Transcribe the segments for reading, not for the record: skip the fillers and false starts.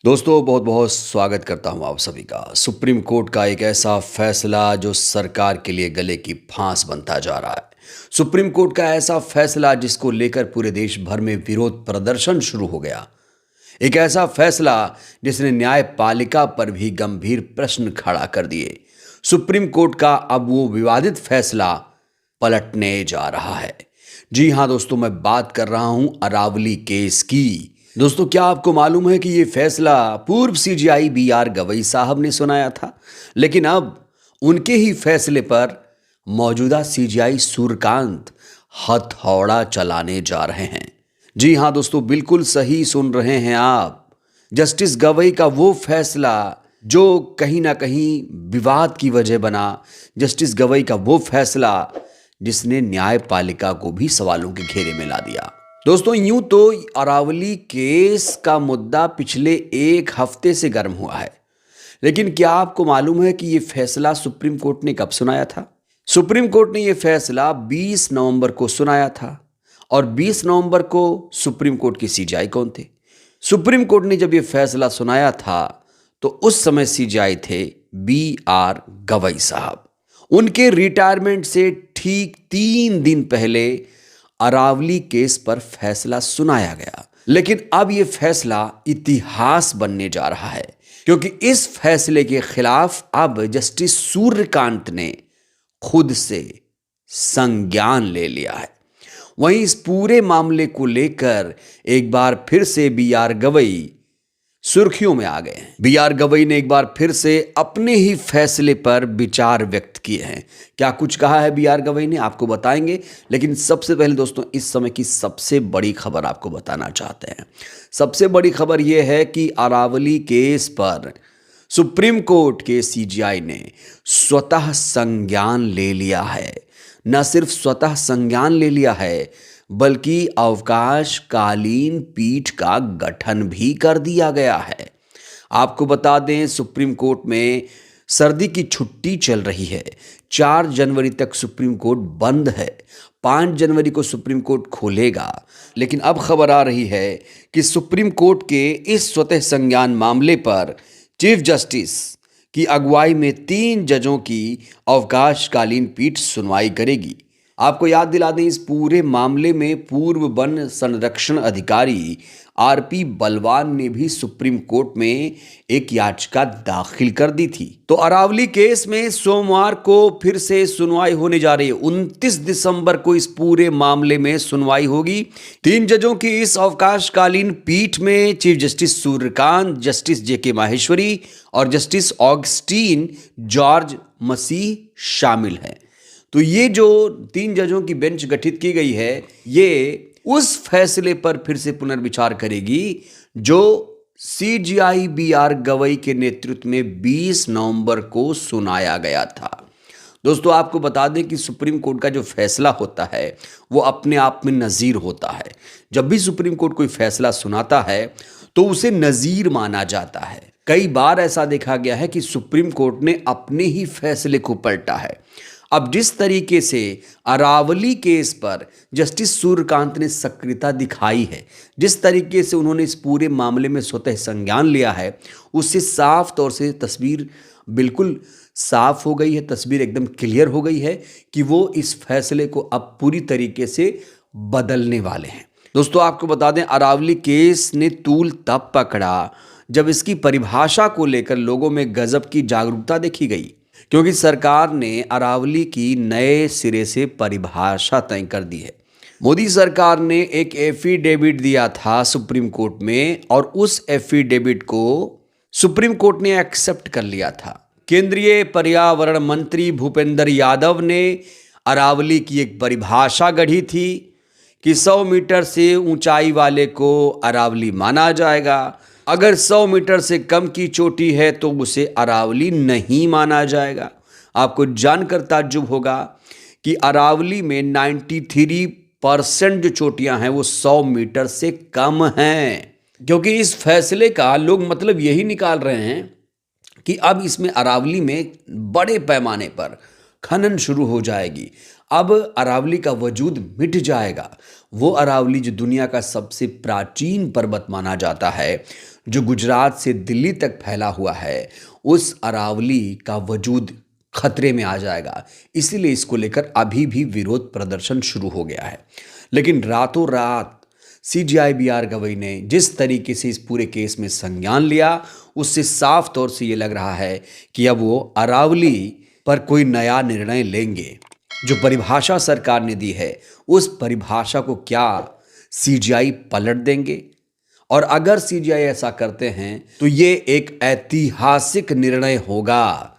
दोस्तों बहुत बहुत स्वागत करता हूं आप सभी का। सुप्रीम कोर्ट का एक ऐसा फैसला जो सरकार के लिए गले की फांस बनता जा रहा है। सुप्रीम कोर्ट का ऐसा फैसला जिसको लेकर पूरे देश भर में विरोध प्रदर्शन शुरू हो गया। एक ऐसा फैसला जिसने न्यायपालिका पर भी गंभीर प्रश्न खड़ा कर दिए। सुप्रीम कोर्ट का अब वो विवादित फैसला पलटने जा रहा है। जी हाँ दोस्तों, मैं बात कर रहा हूं अरावली केस की। दोस्तों, क्या आपको मालूम है कि ये फैसला पूर्व सीजीआई बी.आर. गवई साहब ने सुनाया था, लेकिन अब उनके ही फैसले पर मौजूदा सीजीआई सूर्यकांत हथौड़ा चलाने जा रहे हैं। जी हाँ दोस्तों, बिल्कुल सही सुन रहे हैं आप। जस्टिस गवई का वो फैसला जो कहीं ना कहीं विवाद की वजह बना, जस्टिस गवई का वो फैसला जिसने न्यायपालिका को भी सवालों के घेरे में ला दिया। दोस्तों, यूं तो अरावली केस का मुद्दा पिछले एक हफ्ते से गर्म हुआ है, लेकिन क्या आपको मालूम है कि यह फैसला सुप्रीम कोर्ट ने कब सुनाया था? सुप्रीम कोर्ट ने यह फैसला 20 नवंबर को सुनाया था। और 20 नवंबर को सुप्रीम कोर्ट के सीजीआई कौन थे? सुप्रीम कोर्ट ने जब यह फैसला सुनाया था तो उस समय सीजीआई थे बी.आर. गवई साहब। उनके रिटायरमेंट से ठीक 3 दिन पहले अरावली केस पर फैसला सुनाया गया। लेकिन अब यह फैसला इतिहास बनने जा रहा है, क्योंकि इस फैसले के खिलाफ अब जस्टिस सूर्यकांत ने खुद से संज्ञान ले लिया है। वहीं इस पूरे मामले को लेकर एक बार फिर से बी.आर. गवई सुर्खियों में आ गए हैं। बी.आर. गवई ने एक बार फिर से अपने ही फैसले पर विचार व्यक्त किए हैं। क्या कुछ कहा है बी.आर. गवई ने, आपको बताएंगे। लेकिन सबसे पहले दोस्तों, इस समय की सबसे बड़ी खबर आपको बताना चाहते हैं। सबसे बड़ी खबर यह है कि अरावली केस पर सुप्रीम कोर्ट के सीजीआई ने स्वतः संज्ञान ले लिया है। न सिर्फ स्वतः संज्ञान ले लिया है, बल्कि अवकाशकालीन पीठ का गठन भी कर दिया गया है। आपको बता दें, सुप्रीम कोर्ट में सर्दी की छुट्टी चल रही है। 4 जनवरी तक सुप्रीम कोर्ट बंद है। 5 जनवरी को सुप्रीम कोर्ट खोलेगा। लेकिन अब खबर आ रही है कि सुप्रीम कोर्ट के इस स्वतः संज्ञान मामले पर चीफ जस्टिस की अगुवाई में 3 जजों की अवकाशकालीन पीठ सुनवाई करेगी। आपको याद दिला दें, इस पूरे मामले में पूर्व वन संरक्षण अधिकारी आर.पी. बलवान ने भी सुप्रीम कोर्ट में एक याचिका दाखिल कर दी थी। तो अरावली केस में सोमवार को फिर से सुनवाई होने जा रही है। 29 दिसंबर को इस पूरे मामले में सुनवाई होगी। 3 जजों की इस अवकाशकालीन पीठ में chief justice Suryakant, justice JK. Maheshwari और जस्टिस ऑगस्टीन जॉर्ज मसीह शामिल हैं। तो ये जो 3 जजों की बेंच गठित की गई है, ये उस फैसले पर फिर से पुनर्विचार करेगी जो सीजीआई बी.आर. गवई के नेतृत्व में 20 नवंबर को सुनाया गया था। दोस्तों, आपको बता दें कि सुप्रीम कोर्ट का जो फैसला होता है वो अपने आप में नज़ीर होता है। जब भी सुप्रीम कोर्ट कोई फैसला सुनाता है तो उसे नज़ीर माना जाता है। कई बार ऐसा देखा गया है कि सुप्रीम कोर्ट ने अपने ही फैसले को पलटा है। अब जिस तरीके से अरावली केस पर जस्टिस सूर्यकांत ने सक्रियता दिखाई है, जिस तरीके से उन्होंने इस पूरे मामले में स्वतः संज्ञान लिया है, उससे साफ तौर से तस्वीर बिल्कुल साफ हो गई है। तस्वीर एकदम क्लियर हो गई है कि वो इस फैसले को अब पूरी तरीके से बदलने वाले हैं। दोस्तों, आपको बता दें, अरावली केस ने तूल तब पकड़ा जब इसकी परिभाषा को लेकर लोगों में गजब की जागरूकता देखी गई, क्योंकि सरकार ने अरावली की नए सिरे से परिभाषा तय कर दी है। मोदी सरकार ने एक एफिडेविट दिया था सुप्रीम कोर्ट में, और उस एफिडेविट को सुप्रीम कोर्ट ने एक्सेप्ट कर लिया था। केंद्रीय पर्यावरण मंत्री भूपेंद्र यादव ने अरावली की एक परिभाषा गढ़ी थी कि 100 मीटर से ऊंचाई वाले को अरावली माना जाएगा। अगर 100 मीटर से कम की चोटी है तो उसे अरावली नहीं माना जाएगा। आपको जानकर ताज्जुब होगा कि अरावली में 93% जो चोटियां हैं वो 100 मीटर से कम हैं। क्योंकि इस फैसले का लोग मतलब यही निकाल रहे हैं कि अब इसमें अरावली में बड़े पैमाने पर खनन शुरू हो जाएगी। अब अरावली का वजूद मिट जाएगा। वो अरावली जो दुनिया का सबसे प्राचीन पर्वत माना जाता है, जो गुजरात से दिल्ली तक फैला हुआ है, उस अरावली का वजूद खतरे में आ जाएगा। इसीलिए इसको लेकर अभी भी विरोध प्रदर्शन शुरू हो गया है। लेकिन रातों रात सीजेआई बी आर गवई ने जिस तरीके से इस पूरे केस में संज्ञान लिया, उससे साफ तौर से ये लग रहा है कि अब वो अरावली पर कोई नया निर्णय लेंगे। जो परिभाषा सरकार ने दी है, उस परिभाषा को क्या सीजेआई पलट देंगे? और अगर सीजेआई ऐसा करते हैं तो ये एक ऐतिहासिक निर्णय होगा,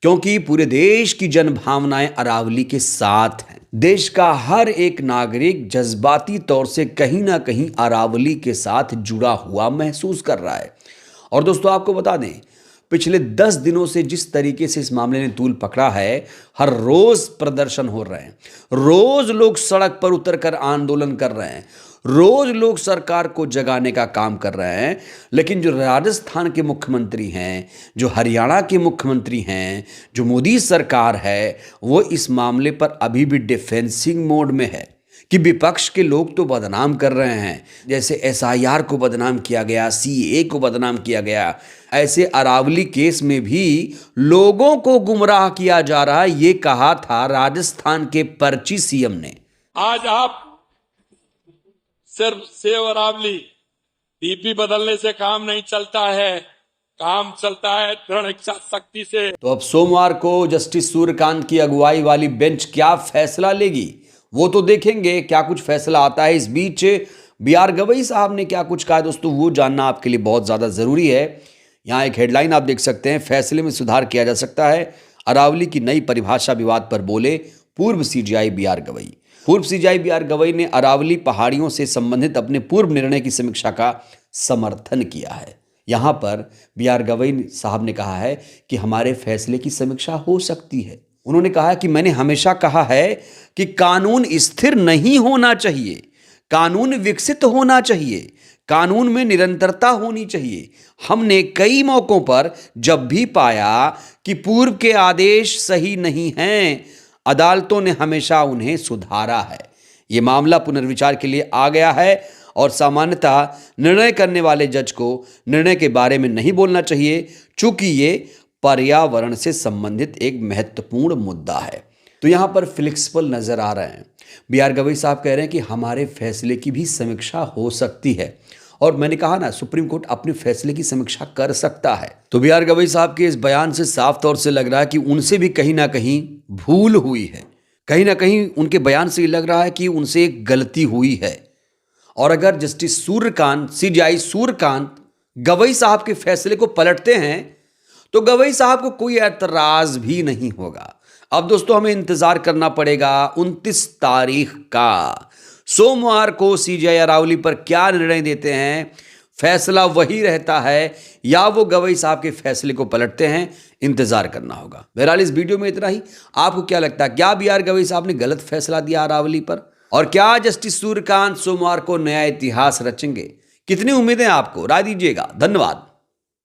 क्योंकि पूरे देश की जनभावनाएं अरावली के साथ हैं। देश का हर एक नागरिक जज्बाती तौर से कहीं ना कहीं अरावली के साथ जुड़ा हुआ महसूस कर रहा है। और दोस्तों, आपको बता दें, पिछले 10 दिनों से जिस तरीके से इस मामले ने तूल पकड़ा है, हर रोज प्रदर्शन हो रहे हैं, रोज लोग सड़क पर उतरकर आंदोलन कर रहे हैं, रोज लोग सरकार को जगाने का काम कर रहे हैं। लेकिन जो राजस्थान के मुख्यमंत्री हैं, जो हरियाणा के मुख्यमंत्री हैं, जो मोदी सरकार है, वो इस मामले पर अभी भी डिफेंसिंग मोड में है कि विपक्ष के लोग तो बदनाम कर रहे हैं। जैसे एसआईआर को बदनाम किया गया, सीए को बदनाम किया गया, ऐसे अरावली केस में भी लोगों को गुमराह किया जा रहा है। ये कहा था राजस्थान के पर्ची सीएम ने। आज आप सिर्फ सेव अरावली डीपी बदलने से काम नहीं चलता है, काम चलता है दृढ़ इच्छा शक्ति से। तो अब सोमवार को जस्टिस सूर्यकांत की अगुवाई वाली बेंच क्या फैसला लेगी, वो तो देखेंगे क्या कुछ फैसला आता है। इस बीच बी आर गवई साहब ने क्या कुछ कहा दोस्तों, वो जानना आपके लिए बहुत ज़्यादा ज़रूरी है। यहाँ एक हेडलाइन आप देख सकते हैं, फैसले में सुधार किया जा सकता है, अरावली की नई परिभाषा विवाद पर बोले पूर्व सीजेआई बी आर गवई। पूर्व सीजेआई बी आर गवई ने अरावली पहाड़ियों से संबंधित अपने पूर्व निर्णय की समीक्षा का समर्थन किया है। यहाँ पर बी आर गवई साहब ने कहा है कि हमारे फैसले की समीक्षा हो सकती है। उन्होंने कहा कि मैंने हमेशा कहा है कि कानून स्थिर नहीं होना चाहिए, कानून विकसित होना चाहिए, कानून में निरंतरता होनी चाहिए। हमने कई मौकों पर जब भी पाया कि पूर्व के आदेश सही नहीं हैं, अदालतों ने हमेशा उन्हें सुधारा है। ये मामला पुनर्विचार के लिए आ गया है और सामान्यतः निर्णय करने वाले जज को निर्णय के बारे में नहीं बोलना चाहिए, चूंकि ये पर्यावरण से संबंधित एक महत्वपूर्ण मुद्दा है। तो यहाँ पर फ्लेक्सिबल नजर आ रहे हैं। बी आर गवई साहब कह रहे हैं कि हमारे फैसले की भी समीक्षा हो सकती है, और मैंने कहा ना, सुप्रीम कोर्ट अपने फैसले की समीक्षा कर सकता है। तो बी आर गवई साहब के इस बयान से साफ तौर से लग रहा है कि उनसे भी कहीं ना कहीं भूल हुई है, कहीं ना कहीं उनके बयान से लग रहा है कि उनसे एक गलती हुई है। और अगर जस्टिस सूर्यकांत, सीजेआई सूर्यकांत गवई साहब के फैसले को पलटते हैं तो गवई साहब को कोई एतराज भी नहीं होगा। अब दोस्तों, हमें इंतजार करना पड़ेगा 29 तारीख का। सोमवार को सीजेआई अरावली पर क्या निर्णय देते हैं, फैसला वही रहता है या वो गवई साहब के फैसले को पलटते हैं, इंतजार करना होगा। बहरहाल इस वीडियो में इतना ही। आपको क्या लगता है, क्या बी आर गवई साहब ने गलत फैसला दिया अरावली पर, और क्या जस्टिस सूर्यकांत सोमवार को नया इतिहास रचेंगे? कितनी उम्मीदें आपको, राय दीजिएगा। धन्यवाद।